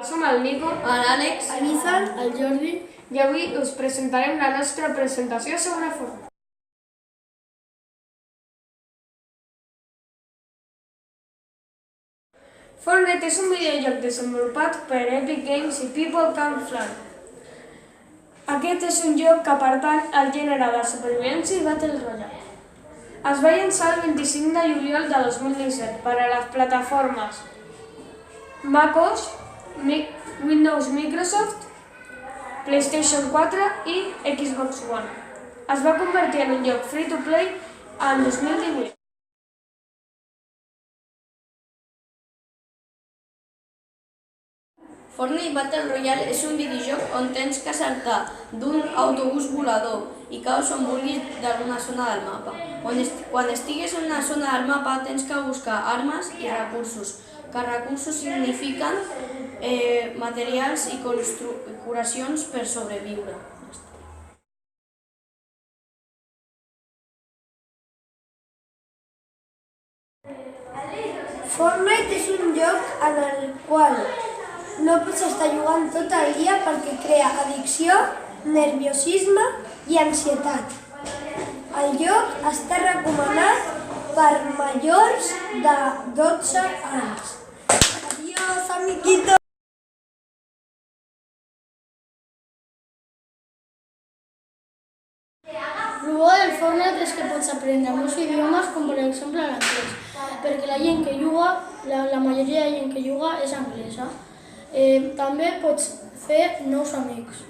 Som el Nico, l'Àlex, l'Izan, el Jordi. i avui us presentarem la nostra presentació sobre Fortnite. Fortnite és un videojoc desenvolupat per Epic Games i People Can Fly. Aquest és un joc que pertany al gènere de supervivència i Battle Royale. Es va llançar el 25 de juliol de 2017 per a les plataformes macOS, Windows Microsoft, PlayStation 4 i Xbox One. Es va convertir en un joc free-to-play en 2018. Fortnite Battle Royale és un videojoc on tens que saltar d'un autobús volador i caus on vulguis d'alguna zona del mapa. Quan estigues en una zona del mapa tens que buscar armes i recursos, que recursos signifiquen materials i curacions per sobreviure. Fortnite és un joc en el qual no pots estar jugant tot el dia perquè crea addicció, nerviosisme i ansietat. El joc està recomanat per majors de 12 anys. Adiós, amiguito! El bo del Fortnite és que pots aprendre molts idiomes, com per exemple l'anglès, perquè la gent que juga, la majoria de gent que juga és anglesa. També pots fer nous amics.